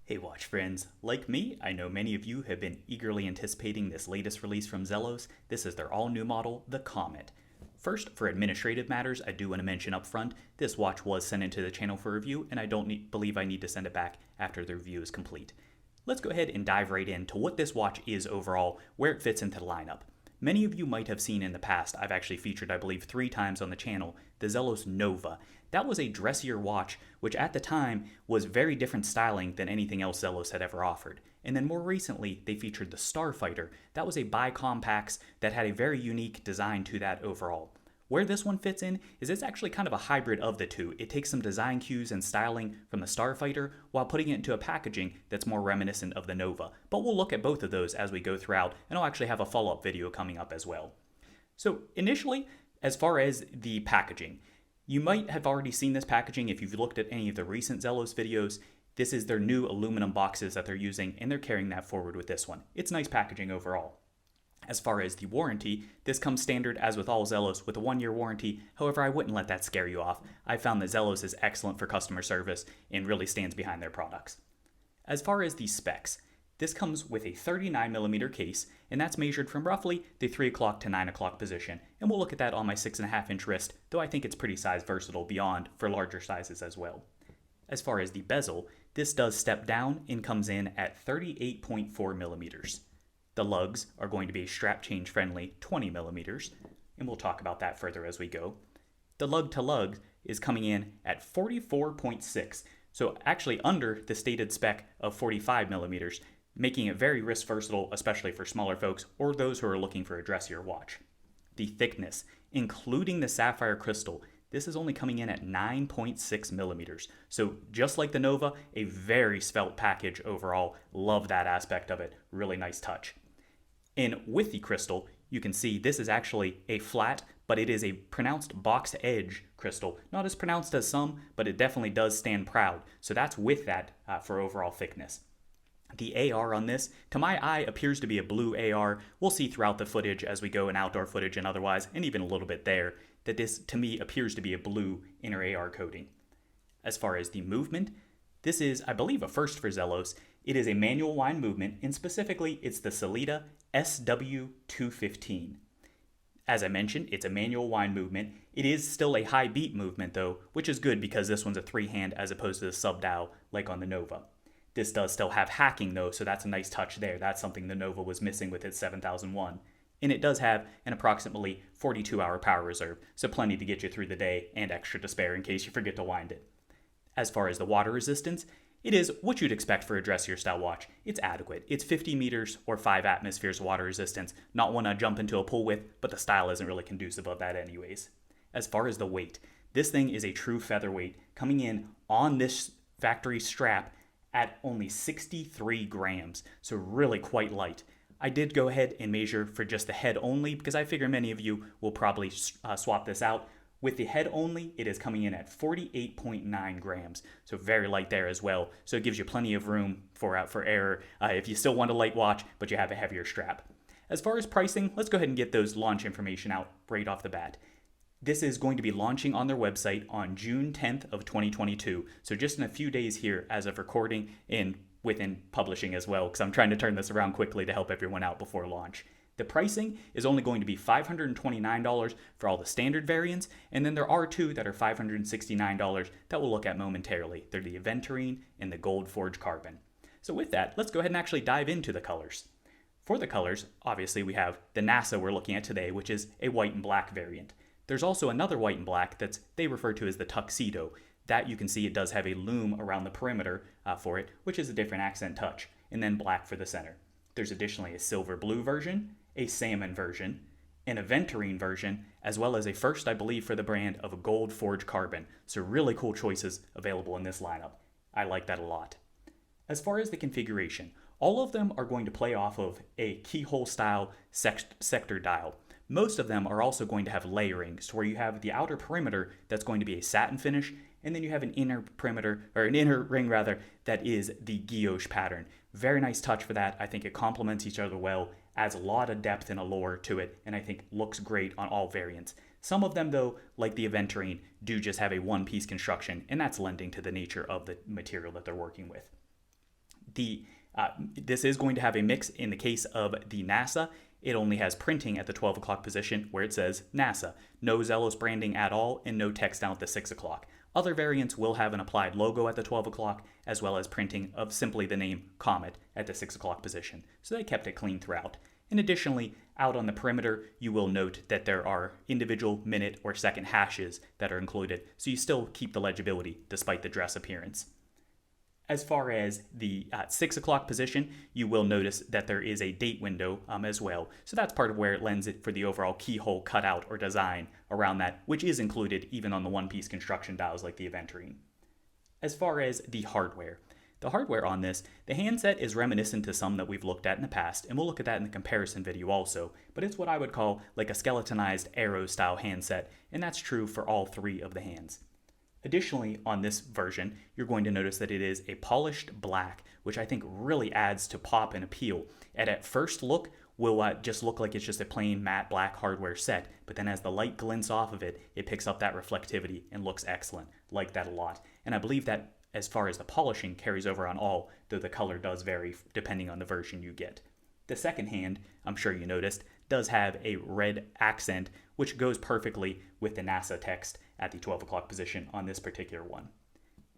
Hey watch friends, like me, I know many of you have been eagerly anticipating this latest release from Zelos. This is their all-new model, the Comet. First, for administrative matters, I do want to mention up front, this watch was sent into the channel for review, and I don't believe I need to send it back after the review is complete. Let's go ahead and dive right into what this watch is overall, where it fits into the lineup. Many of you might have seen in the past, I've actually featured I believe 3 times on the channel, the Zelos Nova. That was a dressier watch, which at the time was very different styling than anything else Zelos had ever offered. And then more recently, they featured the Starfighter. That was a bi-compax that had a very unique design to that overall. Where this one fits in is it's actually kind of a hybrid of the two. It takes some design cues and styling from the Starfighter while putting it into a packaging that's more reminiscent of the Nova. But we'll look at both of those as we go throughout, and I'll actually have a follow-up video coming up as well. So initially, as far as the packaging, you might have already seen this packaging if you've looked at any of the recent Zelos videos. This is their new aluminum boxes that they're using, and they're carrying that forward with this one. It's nice packaging overall. As far as the warranty, this comes standard as with all Zelos with a 1-year warranty. However, I wouldn't let that scare you off. I found that Zelos is excellent for customer service and really stands behind their products. As far as the specs, this comes with a 39mm case, and that's measured from roughly the 3 o'clock to 9 o'clock position. And we'll look at that on my 6.5-inch wrist, though I think it's pretty size versatile beyond for larger sizes as well. As far as the bezel, this does step down and comes in at 38.4mm. The lugs are going to be strap change friendly 20mm, and we'll talk about that further as we go. The lug to lug is coming in at 44.6, so actually under the stated spec of 45mm, making it very wrist versatile, especially for smaller folks or those who are looking for a dressier watch. The thickness, including the sapphire crystal, this is only coming in at 9.6mm. So just like the Nova, a very svelte package overall. Love that aspect of it. Really nice touch. And with the crystal, you can see this is actually a flat, but it is a pronounced boxed edge crystal. Not as pronounced as some, but it definitely does stand proud. So that's with that for overall thickness. The AR on this, to my eye, appears to be a blue AR. We'll see throughout the footage as we go in outdoor footage and otherwise, and even a little bit there, that this, to me, appears to be a blue inner AR coating. As far as the movement, this is, I believe, a first for Zelos. It is a manual wind movement, and specifically, it's the Sellita SW215. As I mentioned, it's a manual wind movement. It is still a high beat movement, though, which is good because this one's a 3-hand as opposed to the sub-dial like on the Nova. This does still have hacking, though, so that's a nice touch there. That's something the Nova was missing with its 7001. And it does have an approximately 42-hour power reserve, so plenty to get you through the day and extra to spare in case you forget to wind it. As far as the water resistance, it is what you'd expect for a dressier style watch. It's adequate. It's 50 meters or 5 atmospheres water resistance. Not one I jump into a pool with, but the style isn't really conducive of that anyways. As far as the weight, this thing is a true featherweight, coming in on this factory strap at only 63 grams, so really quite light. I did go ahead and measure for just the head only because I figure many of you will probably swap this out. With the head only, it is coming in at 48.9 grams, so very light there as well. So it gives you plenty of room for error if you still want a light watch, but you have a heavier strap. As far as pricing, let's go ahead and get those launch information out right off the bat. This is going to be launching on their website on June 10th of 2022, so just in a few days here as of recording and within publishing as well, because I'm trying to turn this around quickly to help everyone out before launch. The pricing is only going to be $529 for all the standard variants, and then there are 2 that are $569 that we'll look at momentarily. They're the Aventurine and the Gold Forge Carbon. So with that, let's go ahead and actually dive into the colors. For the colors, obviously we have the NASA we're looking at today, which is a white and black variant. There's also another white and black that they refer to as the Tuxedo. That you can see it does have a loom around the perimeter for it, which is a different accent touch, and then black for the center. There's additionally a silver blue version, a salmon version, an Aventurine version, as well as a first, I believe, for the brand of a Gold Forge Carbon. So really cool choices available in this lineup. I like that a lot. As far as the configuration, all of them are going to play off of a keyhole style sector dial. Most of them are also going to have layering, so where you have the outer perimeter that's going to be a satin finish, and then you have an inner perimeter, or an inner ring rather, that is the guilloche pattern. Very nice touch for that. I think it complements each other well, adds a lot of depth and allure to it, and I think looks great on all variants. Some of them, though, like the Aventurine, do just have a one-piece construction, and that's lending to the nature of the material that they're working with. This is going to have a mix. In the case of the NASA, it only has printing at the 12 o'clock position where it says NASA. No Zelos branding at all and no text down at the 6 o'clock. Other variants will have an applied logo at the 12 o'clock, as well as printing of simply the name Comet at the 6 o'clock position. So they kept it clean throughout. And additionally, out on the perimeter, you will note that there are individual minute or second hashes that are included, so you still keep the legibility despite the dress appearance. As far as the 6 o'clock position, you will notice that there is a date window as well. So that's part of where it lends it for the overall keyhole cutout or design around that, which is included even on the one-piece construction dials like the event ring. As far as the hardware on this, the handset is reminiscent to some that we've looked at in the past, and we'll look at that in the comparison video also, but it's what I would call like a skeletonized Aero-style handset, and that's true for all three of the hands. Additionally, on this version, you're going to notice that it is a polished black, which I think really adds to pop and appeal. And at first look, will just look like it's just a plain matte black hardware set, but then as the light glints off of it, it picks up that reflectivity and looks excellent. Like that a lot. And I believe that as far as the polishing carries over on all, though the color does vary depending on the version you get. The second hand, I'm sure you noticed, does have a red accent, which goes perfectly with the NASA text at the 12 o'clock position on this particular one.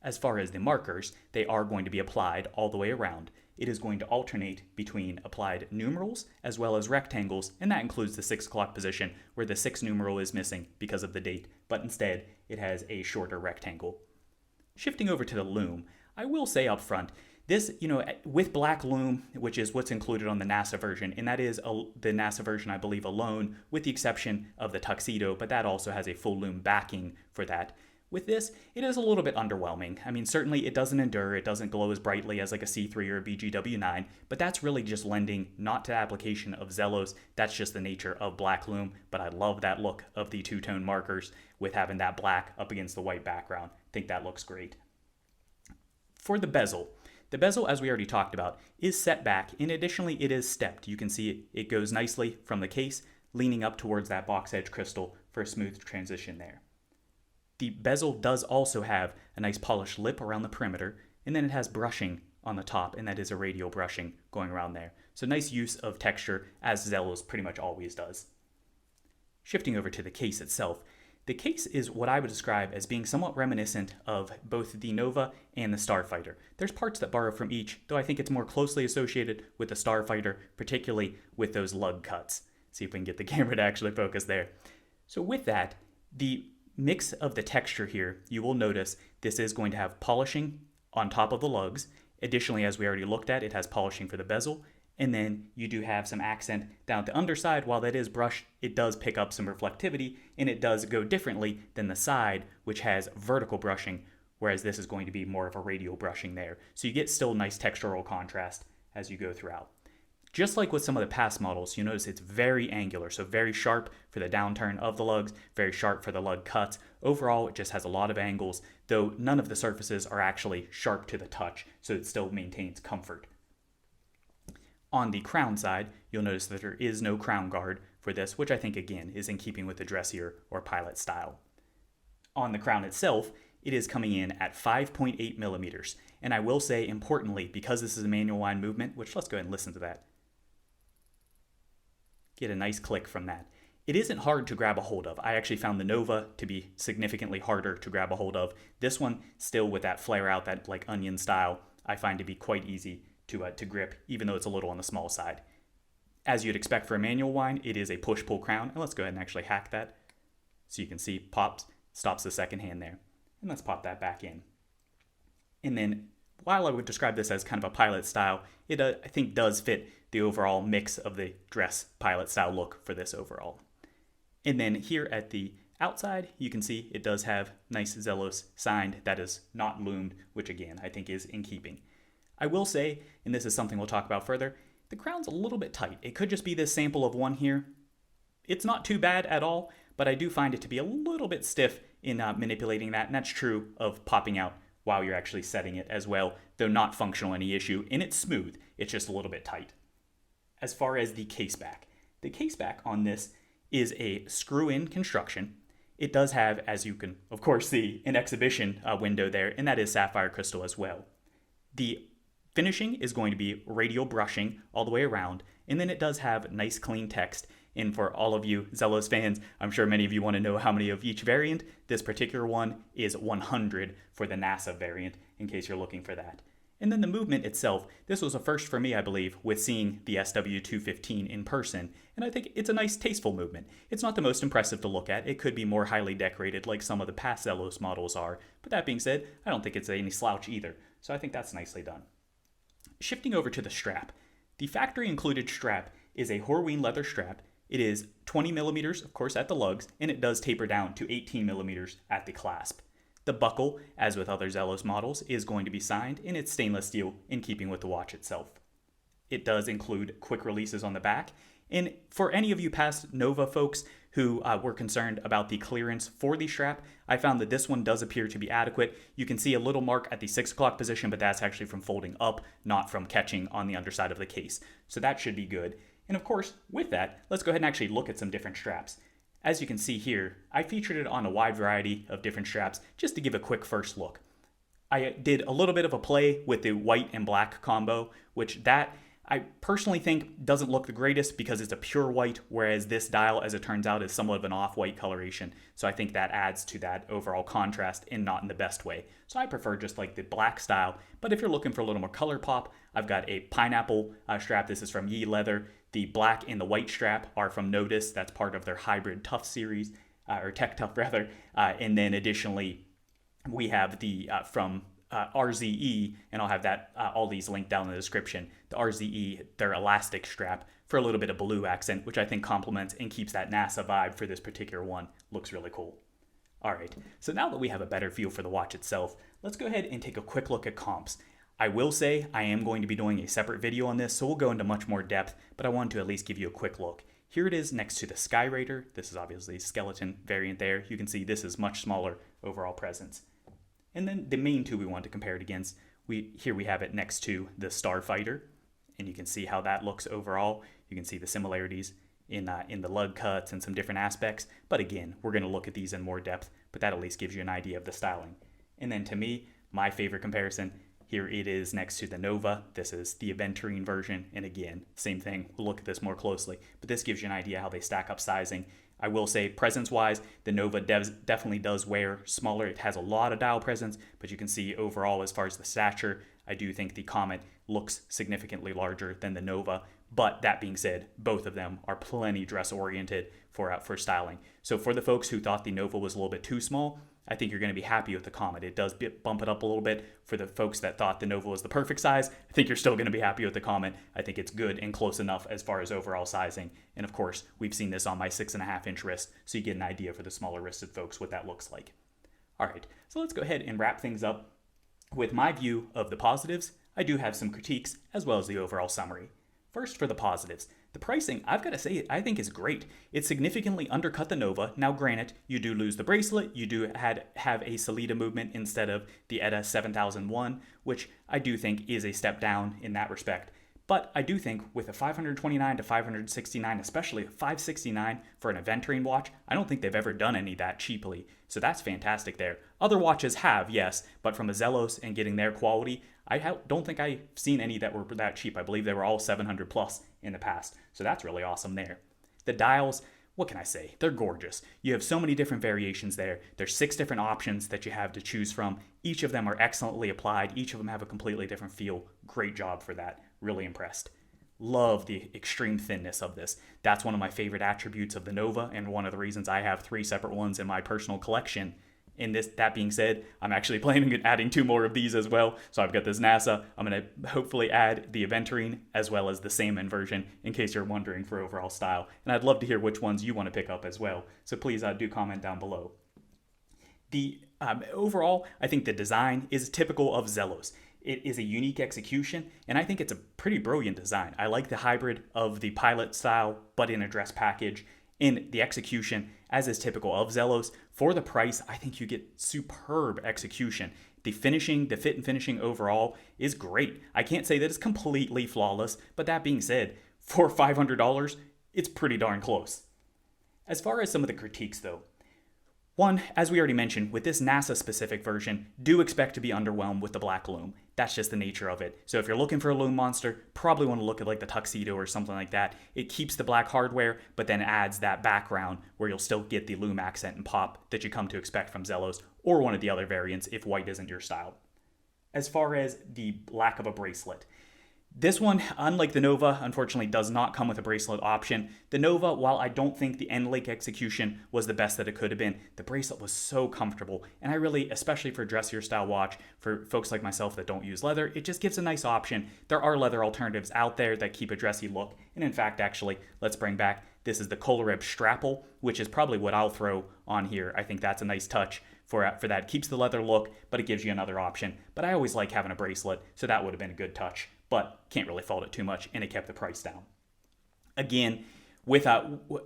As far as the markers, they are going to be applied all the way around. It is going to alternate between applied numerals as well as rectangles, and that includes the 6 o'clock position where the 6 numeral is missing because of the date, but instead it has a shorter rectangle. Shifting over to the loom, I will say up front, this, with black loom, which is what's included on the NASA version, and that is the NASA version, I believe, alone, with the exception of the tuxedo, but that also has a full loom backing for that. With this, it is a little bit underwhelming. I mean, certainly it doesn't endure, it doesn't glow as brightly as like a C3 or a BGW9, but that's really just lending not to the application of Zelos, that's just the nature of black loom, but I love that look of the two-tone markers with having that black up against the white background. I think that looks great. For the bezel, as we already talked about, is set back, and additionally it is stepped. You can see it goes nicely from the case, leaning up towards that box edge crystal for a smooth transition there. The bezel does also have a nice polished lip around the perimeter, and then it has brushing on the top, and that is a radial brushing going around there. So nice use of texture, as Zelos pretty much always does. Shifting over to the case itself, the case is what I would describe as being somewhat reminiscent of both the Nova and the Starfighter. There's parts that borrow from each, though I think it's more closely associated with the Starfighter, particularly with those lug cuts. See if we can get the camera to actually focus there. So with that, the mix of the texture here, you will notice this is going to have polishing on top of the lugs. Additionally, as we already looked at, it has polishing for the bezel. And then you do have some accent down at the underside. While that is brushed, it does pick up some reflectivity, and it does go differently than the side, which has vertical brushing, whereas this is going to be more of a radial brushing there. So you get still nice textural contrast as you go throughout. Just like with some of the past models, you notice it's very angular, so very sharp for the downturn of the lugs, very sharp for the lug cuts. Overall, it just has a lot of angles, though none of the surfaces are actually sharp to the touch, so it still maintains comfort. On the crown side, you'll notice that there is no crown guard for this, which I think again is in keeping with the dressier or pilot style. On the crown itself, it is coming in at 5.8 millimeters. And I will say, importantly, because this is a manual wind movement, which let's go ahead and listen to that. Get a nice click from that. It isn't hard to grab a hold of. I actually found the Nova to be significantly harder to grab a hold of. This one, still with that flare out, that like onion style, I find to be quite easy to grip, even though it's a little on the small side. As you'd expect for a manual wind, it is a push-pull crown, and let's go ahead and actually hack that. So you can see pops, stops the second hand there. And let's pop that back in. And then, while I would describe this as kind of a pilot style, it I think does fit the overall mix of the dress pilot style look for this overall. And then here at the outside, you can see it does have nice Zelos signed that is not loomed, which again, I think is in keeping. I will say, and this is something we'll talk about further, the crown's a little bit tight. It could just be this sample of one here. It's not too bad at all, but I do find it to be a little bit stiff in manipulating that, and that's true of popping out while you're actually setting it as well, though not functional any issue, and it's smooth. It's just a little bit tight. As far as the case back on this is a screw-in construction. It does have, as you can of course see, an exhibition window there, and that is sapphire crystal as well. The Finishing is going to be radial brushing all the way around, and then it does have nice clean text. And for all of you Zelos fans, I'm sure many of you want to know how many of each variant. This particular one is 100 for the NASA variant, in case you're looking for that. And then the movement itself, this was a first for me, I believe, with seeing the SW215 in person, and I think it's a nice, tasteful movement. It's not the most impressive to look at. It could be more highly decorated like some of the past Zelos models are, but that being said, I don't think it's any slouch either, so I think that's nicely done. Shifting over to the strap. The factory included strap is a Horween leather strap. It is 20 millimeters, of course, at the lugs, and it does taper down to 18 millimeters at the clasp. The buckle, as with other Zelos models, is going to be signed, and it's stainless steel in keeping with the watch itself. It does include quick releases on the back, and for any of you past Nova folks who were concerned about the clearance for the strap, I found that this one does appear to be adequate. You can see a little mark at the 6 o'clock position, but that's actually from folding up, not from catching on the underside of the case. So that should be good. And of course, with that, let's go ahead and actually look at some different straps. As you can see here, I featured it on a wide variety of different straps just to give a quick first look. I did a little bit of a play with the white and black combo, which that I personally think doesn't look the greatest because it's a pure white, whereas this dial, as it turns out, is somewhat of an off-white coloration. So I think that adds to that overall contrast and not in the best way. So I prefer just like the black style, but if you're looking for a little more color pop, I've got a pineapple strap. This is from Yi Leather. The black and the white strap are from Notice. That's part of their hybrid Tough series, or Tech Tough rather. And then additionally, we have the from RZE, and I'll have that all these linked down in the description. The RZE, their elastic strap for a little bit of blue accent, which I think complements and keeps that NASA vibe for this particular one. Looks really cool. All right, so now that we have a better feel for the watch itself, let's go ahead and take a quick look at comps. I will say I am going to be doing a separate video on this, so we'll go into much more depth, but I wanted to at least give you a quick look. Here it is next to the Sky Raider. This is obviously skeleton variant there. You can see this is much smaller overall presence. And then the main two we want to compare it against, here we have it next to the Starfighter, and you can see how that looks overall. You can see the similarities in the lug cuts and some different aspects. But again, we're going to look at these in more depth, but that at least gives you an idea of the styling. And then to me, my favorite comparison, here it is next to the Nova. This is the Aventurine version, and again, same thing. We'll look at this more closely, but this gives you an idea how they stack up sizing. I will say, presence-wise, the Nova definitely does wear smaller. It has a lot of dial presence, but you can see overall, as far as the stature, I do think the Comet looks significantly larger than the Nova. But that being said, both of them are plenty dress-oriented for styling. So for the folks who thought the Nova was a little bit too small, I think you're going to be happy with the Comet. It does bump it up a little bit. For the folks that thought the Nova was the perfect size, I think you're still going to be happy with the Comet. I think it's good and close enough as far as overall sizing. And of course, we've seen this on my 6.5-inch wrist, so you get an idea for the smaller wristed folks what that looks like. All right, so let's go ahead and wrap things up with my view of the positives. I do have some critiques as well as the overall summary. First, for the positives. The pricing, I've got to say, I think is great. It significantly undercut the Nova. Now, granted, you do lose the bracelet. You do have a Salida movement instead of the ETA 7001, which I do think is a step down in that respect. But I do think with a 529 to 569, especially a 569 for an Aventurine watch, I don't think they've ever done any that cheaply. So that's fantastic there. Other watches have, yes, but from a Zelos and getting their quality, I don't think I've seen any that were that cheap. I believe they were all 700 plus in the past. So that's really awesome there. The dials, what can I say? They're gorgeous. You have so many different variations there. There's 6 different options that you have to choose from. Each of them are excellently applied. Each of them have a completely different feel. Great job for that. Really impressed. Love the extreme thinness of this. That's one of my favorite attributes of the Nova, and one of the reasons I have 3 separate ones in my personal collection. That being said, I'm actually planning on adding 2 more of these as well. So I've got this NASA. I'm going to hopefully add the Aventurine as well as the Salmon version in case you're wondering for overall style. And I'd love to hear which ones you want to pick up as well. So please do comment down below. The overall, I think the design is typical of Zelos. It is a unique execution, and I think it's a pretty brilliant design. I like the hybrid of the pilot style, but in a dress package. In the execution, as is typical of Zelos, for the price, I think you get superb execution. The finishing, the fit and finishing overall is great. I can't say that it's completely flawless, but that being said, for $500, it's pretty darn close. As far as some of the critiques though, One, as we already mentioned, with this NASA-specific version, do expect to be underwhelmed with the black loom. That's just the nature of it. So if you're looking for a loom monster, probably want to look at like the Tuxedo or something like that. It keeps the black hardware, but then adds that background where you'll still get the loom accent and pop that you come to expect from Zelos, or one of the other variants if white isn't your style. As far as the lack of a bracelet, this one, unlike the Nova, unfortunately does not come with a bracelet option. The Nova, while I don't think the end lake execution was the best that it could have been, the bracelet was so comfortable. And I really, especially for a dressier style watch, for folks like myself that don't use leather, it just gives a nice option. There are leather alternatives out there that keep a dressy look. And in fact, actually, let's bring back, this is the Kolareb Strapple, which is probably what I'll throw on here. I think that's a nice touch for that. Keeps the leather look, but it gives you another option. But I always like having a bracelet, so that would have been a good touch. But can't really fault it too much, and it kept the price down. Again, with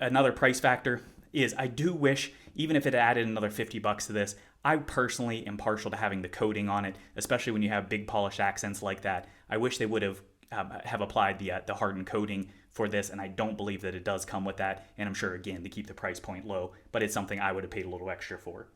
another price factor is I do wish, even if it added another $50 to this, I personally am partial to having the coating on it, especially when you have big polished accents like that. I wish they would have applied the hardened coating for this, and I don't believe that it does come with that. And I'm sure, again, to keep the price point low, but it's something I would have paid a little extra for.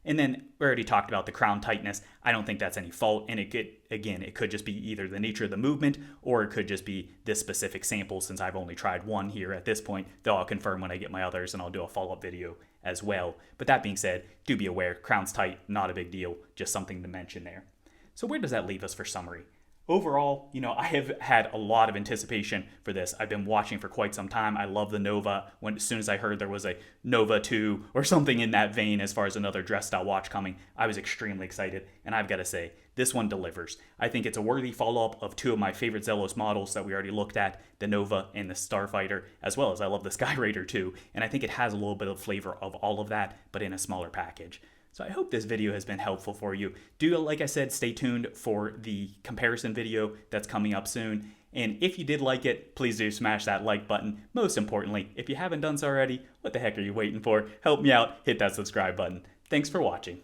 And then we already talked about the crown tightness. I don't think that's any fault. And it could just be either the nature of the movement, or it could just be this specific sample, since I've only tried one here at this point, though I'll confirm when I get my others, and I'll do a follow-up video as well. But that being said, do be aware, crown's tight, not a big deal, just something to mention there. So where does that leave us for summary? Overall, I have had a lot of anticipation for this. I've been watching for quite some time. I love the Nova. As soon as I heard there was a Nova 2 or something in that vein as far as another dress style watch coming, I was extremely excited. And I've got to say, this one delivers. I think it's a worthy follow-up of two of my favorite Zelos models that we already looked at, the Nova and the Starfighter, as well as I love the Sky Raider too. And I think it has a little bit of flavor of all of that, but in a smaller package. So I hope this video has been helpful for you. Do, like I said, stay tuned for the comparison video that's coming up soon. And if you did like it, please do smash that like button. Most importantly, if you haven't done so already, what the heck are you waiting for? Help me out, hit that subscribe button. Thanks for watching.